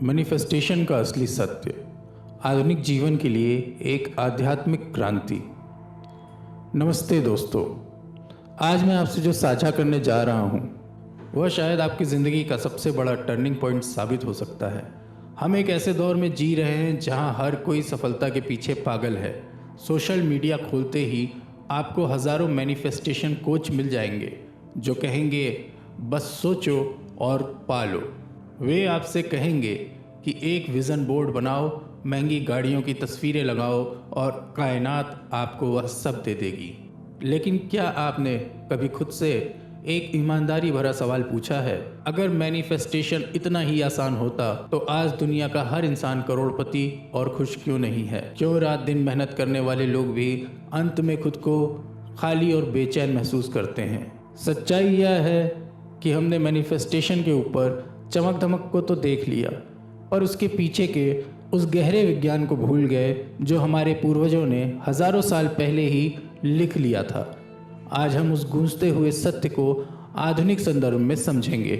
Manifestation का असली सत्य, आधुनिक जीवन के लिए एक आध्यात्मिक क्रांति। नमस्ते दोस्तों, आज मैं आपसे जो साझा करने जा रहा हूँ वह शायद आपकी ज़िंदगी का सबसे बड़ा टर्निंग पॉइंट साबित हो सकता है। हम एक ऐसे दौर में जी रहे हैं जहाँ हर कोई सफलता के पीछे पागल है। सोशल मीडिया खोलते ही आपको हज़ारों मैनिफेस्टेशन कोच मिल जाएंगे जो कहेंगे बस सोचो और पालो। वे आपसे कहेंगे कि एक विज़न बोर्ड बनाओ, महंगी गाड़ियों की तस्वीरें लगाओ और कायनात आपको वह सब दे देगी। लेकिन क्या आपने कभी खुद से एक ईमानदारी भरा सवाल पूछा है, अगर मैनिफेस्टेशन इतना ही आसान होता तो आज दुनिया का हर इंसान करोड़पति और खुश क्यों नहीं है? क्यों रात दिन मेहनत करने वाले लोग भी अंत में खुद को खाली और बेचैन महसूस करते हैं? सच्चाई यह है कि हमने मैनिफेस्टेशन के ऊपर चमक धमक को तो देख लिया और उसके पीछे के उस गहरे विज्ञान को भूल गए जो हमारे पूर्वजों ने हजारों साल पहले ही लिख लिया था। आज हम उस गूंजते हुए सत्य को आधुनिक संदर्भ में समझेंगे।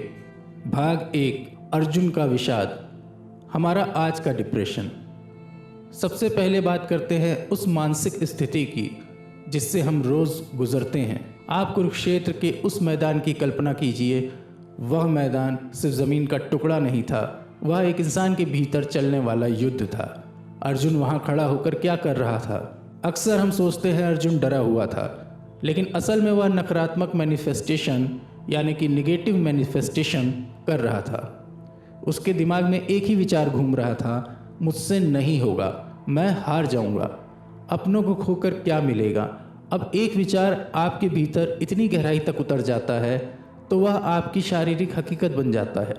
भाग 1, अर्जुन का विषाद, हमारा आज का डिप्रेशन। सबसे पहले बात करते हैं उस मानसिक स्थिति की जिससे हम रोज गुजरते हैं। आप कुरुक्षेत्र के उस मैदान की कल्पना कीजिए। वह मैदान सिर्फ ज़मीन का टुकड़ा नहीं था, वह एक इंसान के भीतर चलने वाला युद्ध था। अर्जुन वहाँ खड़ा होकर क्या कर रहा था? अक्सर हम सोचते हैं अर्जुन डरा हुआ था, लेकिन असल में वह नकारात्मक मैनिफेस्टेशन यानी कि निगेटिव मैनिफेस्टेशन कर रहा था। उसके दिमाग में एक ही विचार घूम रहा था, मुझसे नहीं होगा, मैं हार जाऊंगा, अपनों को खोकर क्या मिलेगा। अब एक विचार आपके भीतर इतनी गहराई तक उतर जाता है तो वह आपकी शारीरिक हकीकत बन जाता है।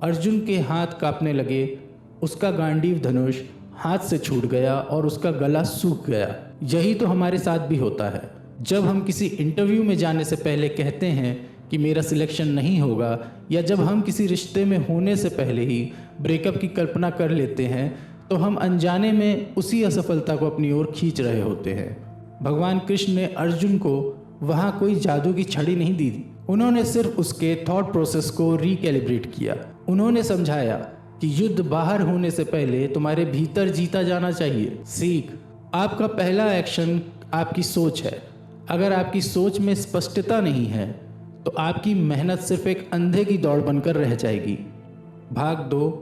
अर्जुन के हाथ कांपने लगे, उसका गांडीव धनुष हाथ से छूट गया और उसका गला सूख गया। यही तो हमारे साथ भी होता है। जब हम किसी इंटरव्यू में जाने से पहले कहते हैं कि मेरा सिलेक्शन नहीं होगा, या जब हम किसी रिश्ते में होने से पहले ही ब्रेकअप की कल्पना कर लेते हैं, तो हम अनजाने में उसी असफलता को अपनी ओर खींच रहे होते हैं। भगवान कृष्ण ने अर्जुन को वहाँ कोई जादू की छड़ी नहीं दी, उन्होंने सिर्फ उसके थॉट प्रोसेस को रिकैलिब्रेट किया। उन्होंने समझाया कि युद्ध बाहर होने से पहले तुम्हारे भीतर जीता जाना चाहिए। सीख, आपका पहला एक्शन आपकी सोच है। अगर आपकी सोच में स्पष्टता नहीं है तो आपकी मेहनत सिर्फ एक अंधे की दौड़ बनकर रह जाएगी। भाग 2,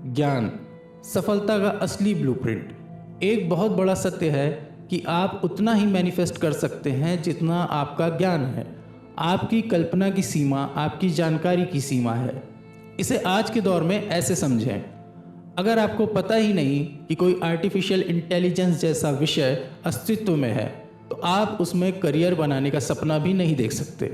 ज्ञान, सफलता का असली ब्लूप्रिंट। एक बहुत बड़ा सत्य है कि आप उतना ही मैनिफेस्ट कर सकते हैं जितना आपका ज्ञान है। आपकी कल्पना की सीमा आपकी जानकारी की सीमा है। इसे आज के दौर में ऐसे समझें, अगर आपको पता ही नहीं कि कोई आर्टिफिशियल इंटेलिजेंस जैसा विषय अस्तित्व में है तो आप उसमें करियर बनाने का सपना भी नहीं देख सकते।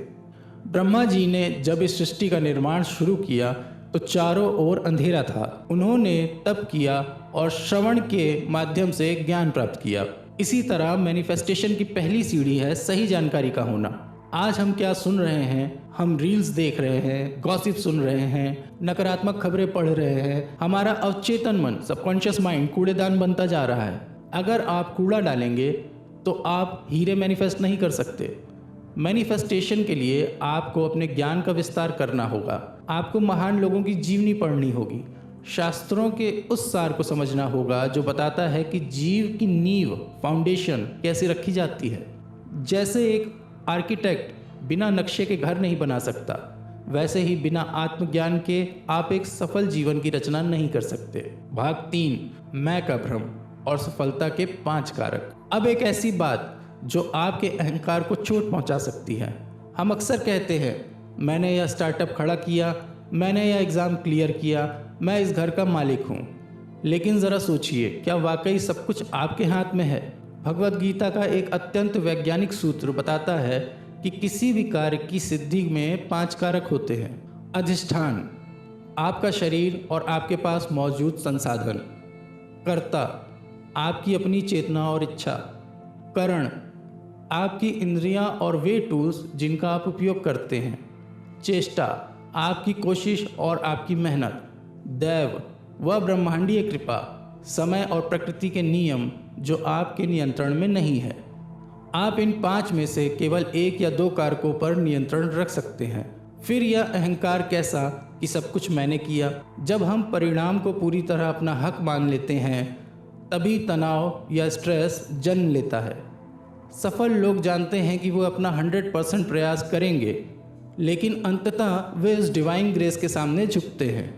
ब्रह्मा जी ने जब इस सृष्टि का निर्माण शुरू किया तो चारों ओर अंधेरा था। उन्होंने तप किया और श्रवण के माध्यम से ज्ञान प्राप्त किया। इसी तरह मैनिफेस्टेशन की पहली सीढ़ी है सही जानकारी का होना। आज हम क्या सुन रहे हैं? हम रील्स देख रहे हैं, गॉसिप सुन रहे हैं, नकारात्मक खबरें पढ़ रहे हैं। हमारा अवचेतन मन, सबकॉन्शियस माइंड कूड़ेदान बनता जा रहा है। अगर आप कूड़ा डालेंगे तो आप हीरे मैनिफेस्ट नहीं कर सकते। मैनिफेस्टेशन के लिए आपको अपने ज्ञान का विस्तार करना होगा। आपको महान लोगों की जीवनी पढ़नी होगी, शास्त्रों के उस सार को समझना होगा जो बताता है कि जीव की नींव, फाउंडेशन कैसे रखी जाती है। जैसे एक आर्किटेक्ट बिना नक्शे के घर नहीं बना सकता, वैसे ही बिना आत्मज्ञान के आप एक सफल जीवन की रचना नहीं कर सकते। भाग 3, मैं का भ्रम और सफलता के 5 कारक। अब एक ऐसी बात जो आपके अहंकार को चोट पहुंचा सकती है। हम अक्सर कहते हैं, मैंने यह स्टार्टअप खड़ा किया, मैंने यह एग्ज़ाम क्लियर किया, मैं इस घर का मालिक हूँ। लेकिन ज़रा सोचिए, क्या वाकई सब कुछ आपके हाथ में है? भगवद गीता का एक अत्यंत वैज्ञानिक सूत्र बताता है कि किसी भी कार्य की सिद्धि में 5 कारक होते हैं। अधिष्ठान, आपका शरीर और आपके पास मौजूद संसाधन। कर्ता, आपकी अपनी चेतना और इच्छा। करण, आपकी इंद्रियां और वे टूल्स जिनका आप उपयोग करते हैं। चेष्टा, आपकी कोशिश और आपकी मेहनत। दैव, वह ब्रह्मांडीय कृपा, समय और प्रकृति के नियम जो आपके नियंत्रण में नहीं है। आप इन 5 में से केवल 1 या 2 कारकों पर नियंत्रण रख सकते हैं। फिर यह अहंकार कैसा कि सब कुछ मैंने किया। जब हम परिणाम को पूरी तरह अपना हक मान लेते हैं तभी तनाव या स्ट्रेस जन्म लेता है। सफल लोग जानते हैं कि वो अपना 100% प्रयास करेंगे, लेकिन अंततः वे उस डिवाइन ग्रेस के सामने झुकते हैं।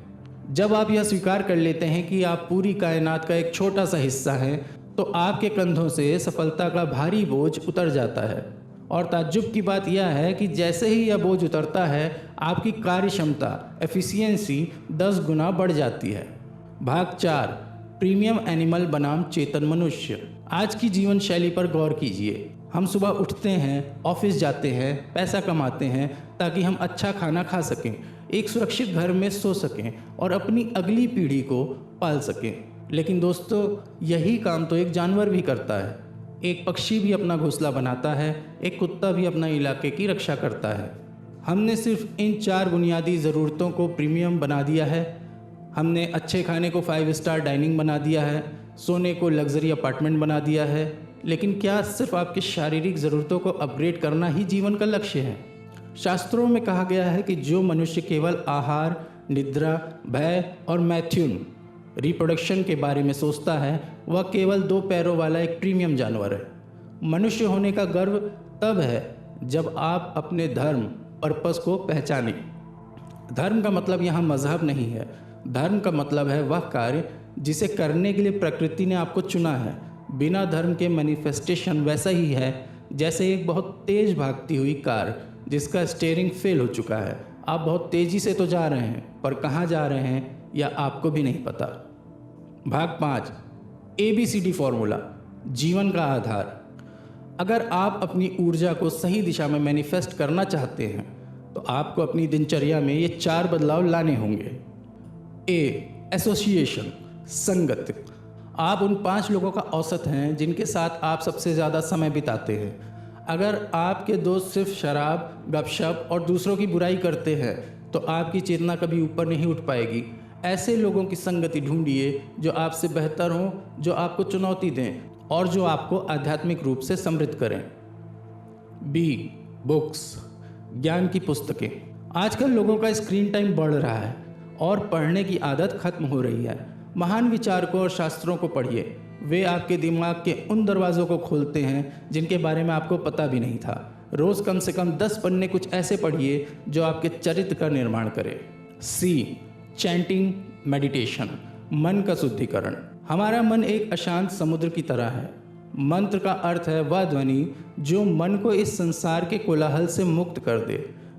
जब आप यह स्वीकार कर लेते हैं कि आप पूरी कायनात का एक छोटा सा हिस्सा हैं, तो आपके कंधों से सफलता का भारी बोझ उतर जाता है। और ताज्जुब की बात यह है कि जैसे ही यह बोझ उतरता है, आपकी कार्य क्षमता एफिशिएंसी 10 गुना बढ़ जाती है। भाग 4, प्रीमियम एनिमल बनाम चेतन मनुष्य। आज की जीवन शैली पर गौर कीजिए। हम सुबह उठते हैं, ऑफिस जाते हैं, पैसा कमाते हैं ताकि हम अच्छा खाना खा सकें, एक सुरक्षित घर में सो सकें और अपनी अगली पीढ़ी को पाल सकें। लेकिन दोस्तों, यही काम तो एक जानवर भी करता है। एक पक्षी भी अपना घोंसला बनाता है, एक कुत्ता भी अपना इलाके की रक्षा करता है। हमने सिर्फ इन 4 बुनियादी ज़रूरतों को प्रीमियम बना दिया है। हमने अच्छे खाने को 5 स्टार डाइनिंग बना दिया है, सोने को लग्जरी अपार्टमेंट बना दिया है। लेकिन क्या सिर्फ आपकी शारीरिक ज़रूरतों को अपग्रेड करना ही जीवन का लक्ष्य है? शास्त्रों में कहा गया है कि जो मनुष्य केवल आहार, निद्रा, भय और मैथुन रिप्रोडक्शन के बारे में सोचता है, वह केवल 2 पैरों वाला एक प्रीमियम जानवर है। मनुष्य होने का गर्व तब है जब आप अपने धर्म, पर्पस को पहचानें। धर्म का मतलब यहाँ मजहब नहीं है। धर्म का मतलब है वह कार्य जिसे करने के लिए प्रकृति ने आपको चुना है। बिना धर्म के मैनिफेस्टेशन वैसा ही है जैसे एक बहुत तेज भागती हुई कार जिसका स्टीयरिंग फेल हो चुका है। आप बहुत तेज़ी से तो जा रहे हैं, पर कहाँ जा रहे हैं या आपको भी नहीं पता। भाग 5, ABCD फॉर्मूला, जीवन का आधार। अगर आप अपनी ऊर्जा को सही दिशा में मैनिफेस्ट करना चाहते हैं तो आपको अपनी दिनचर्या में ये 4 बदलाव लाने होंगे। एसोसिएशन, संगत। आप उन 5 लोगों का औसत हैं जिनके साथ आप सबसे ज़्यादा समय बिताते हैं। अगर आपके दोस्त सिर्फ शराब, गपशप और दूसरों की बुराई करते हैं तो आपकी चेतना कभी ऊपर नहीं उठ पाएगी। ऐसे लोगों की संगति ढूंढिए जो आपसे बेहतर हों, जो आपको चुनौती दें और जो आपको आध्यात्मिक रूप से समृद्ध करें। बुक्स, ज्ञान की पुस्तकें। आजकल लोगों का स्क्रीन टाइम बढ़ रहा है और पढ़ने की आदत खत्म हो रही है। महान विचारकों और शास्त्रों को पढ़िए। वे आपके दिमाग के उन दरवाज़ों को खोलते हैं जिनके बारे में आपको पता भी नहीं था। रोज़ कम से कम 10 पन्ने कुछ ऐसे पढ़िए जो आपके चरित्र का निर्माण करे। चैंटिंग, मेडिटेशन, मन का शुद्धिकरण। हमारा मन एक अशांत समुद्र की तरह है। मंत्र का अर्थ है वह ध्वनि जो मन को इस संसार के कोलाहल से मुक्त कर दे।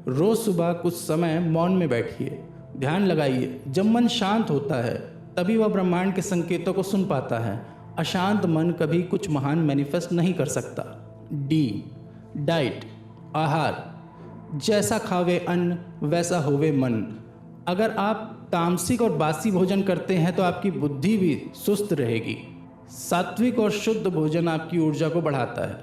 रोज़ सुबह कुछ समय मौन में बैठिए, ध्यान लगाइए। जब मन शांत होता है तभी वह ब्रह्मांड के संकेतों को सुन पाता है। अशांत मन कभी कुछ महान मैनिफेस्ट नहीं कर सकता। डाइट, आहार। जैसा खावे अन्न वैसा होवे मन। अगर आप तामसिक और बासी भोजन करते हैं तो आपकी बुद्धि भी सुस्त रहेगी। सात्विक और शुद्ध भोजन आपकी ऊर्जा को बढ़ाता है।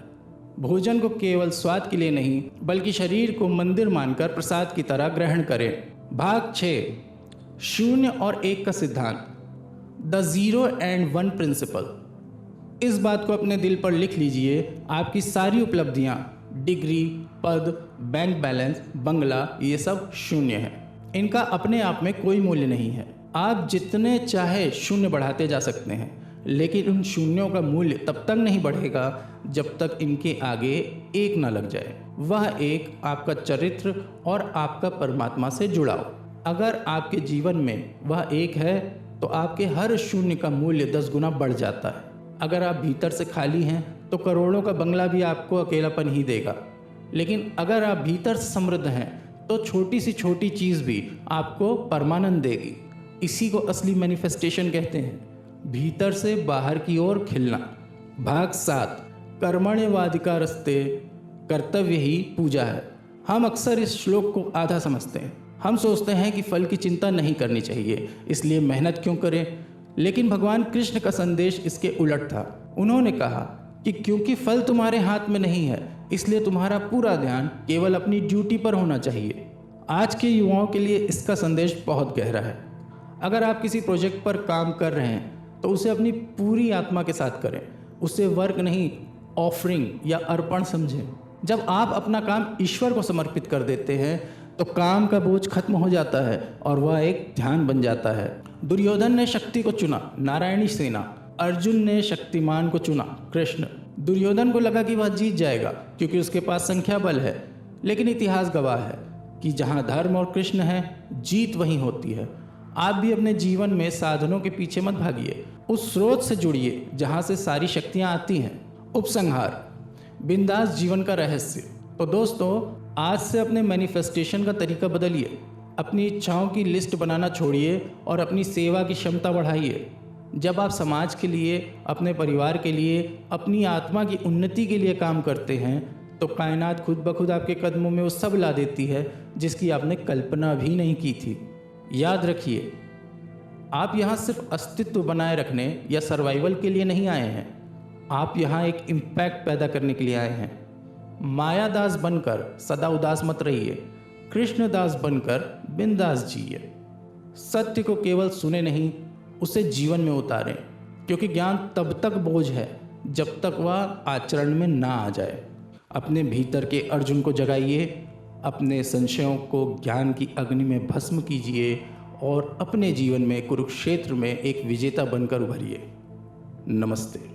भोजन को केवल स्वाद के लिए नहीं बल्कि शरीर को मंदिर मानकर प्रसाद की तरह ग्रहण करें। भाग 6, 0 और 1 का सिद्धांत, द 0 and 1 प्रिंसिपल। इस बात को अपने दिल पर लिख लीजिए। आपकी सारी उपलब्धियां, डिग्री, पद, बैंक बैलेंस, बंगला, ये सब 0 है। इनका अपने आप में कोई मूल्य नहीं है। आप जितने चाहे 0 बढ़ाते जा सकते हैं, लेकिन उन शून्यों का मूल्य तब तक नहीं बढ़ेगा जब तक इनके आगे 1 ना लग जाए। वह 1 आपका चरित्र और आपका परमात्मा से जुड़ाव। अगर आपके जीवन में वह 1 है तो आपके हर 0 का मूल्य 10 गुना बढ़ जाता है। अगर आप भीतर से खाली हैं तो करोड़ों का बंगला भी आपको अकेलापन ही देगा। लेकिन अगर आप भीतर से समृद्ध हैं तो छोटी सी छोटी चीज़ भी आपको परमानंद देगी। इसी को असली मैनिफेस्टेशन कहते हैं, भीतर से बाहर की ओर खिलना। भाग 7, कर्मण्येवाधिकारस्ते, कर्तव्य ही पूजा है। हम अक्सर इस श्लोक को आधा समझते हैं। हम सोचते हैं कि फल की चिंता नहीं करनी चाहिए, इसलिए मेहनत क्यों करें। लेकिन भगवान कृष्ण का संदेश इसके उलट था। उन्होंने कहा कि क्योंकि फल तुम्हारे हाथ में नहीं है, इसलिए तुम्हारा पूरा ध्यान केवल अपनी ड्यूटी पर होना चाहिए। आज के युवाओं के लिए इसका संदेश बहुत गहरा है। अगर आप किसी प्रोजेक्ट पर काम कर रहे हैं तो उसे अपनी पूरी आत्मा के साथ करें। उसे वर्क नहीं, ऑफरिंग या अर्पण समझें। जब आप अपना काम ईश्वर को समर्पित कर देते हैं तो काम का बोझ खत्म हो जाता है और वह एक ध्यान बन जाता है। दुर्योधन ने शक्ति को चुना, नारायणी सेना। अर्जुन ने शक्तिमान को चुना, कृष्ण। दुर्योधन को लगा कि वह जीत जाएगा क्योंकि उसके पास संख्या बल है, लेकिन इतिहास गवाह है कि जहाँ धर्म और कृष्ण है, जीत वहीं होती है। आप भी अपने जीवन में साधनों के पीछे मत भागिए, उस स्रोत से जुड़िए जहाँ से सारी शक्तियाँ आती हैं। उपसंहार, बिंदास जीवन का रहस्य। तो दोस्तों, आज से अपने मैनिफेस्टेशन का तरीका बदलिए, अपनी इच्छाओं की लिस्ट बनाना छोड़िए और अपनी सेवा की क्षमता बढ़ाइए। जब आप समाज के लिए, अपने परिवार के लिए, अपनी आत्मा की उन्नति के लिए काम करते हैं तो कायनात खुद ब खुद आपके कदमों में वो सब ला देती है जिसकी आपने कल्पना भी नहीं की थी। याद रखिए, आप यहाँ सिर्फ अस्तित्व बनाए रखने या सर्वाइवल के लिए नहीं आए हैं, आप यहाँ एक इम्पैक्ट पैदा करने के लिए आए हैं। मायादास बनकर सदा उदास मत रहिए, कृष्णदास बनकर बिंदास जिए। सत्य को केवल सुने नहीं, उसे जीवन में उतारें, क्योंकि ज्ञान तब तक बोझ है जब तक वह आचरण में ना आ जाए। अपने भीतर के अर्जुन को जगाइए, अपने संशयों को ज्ञान की अग्नि में भस्म कीजिए और अपने जीवन में कुरुक्षेत्र में एक विजेता बनकर उभरिए। नमस्ते।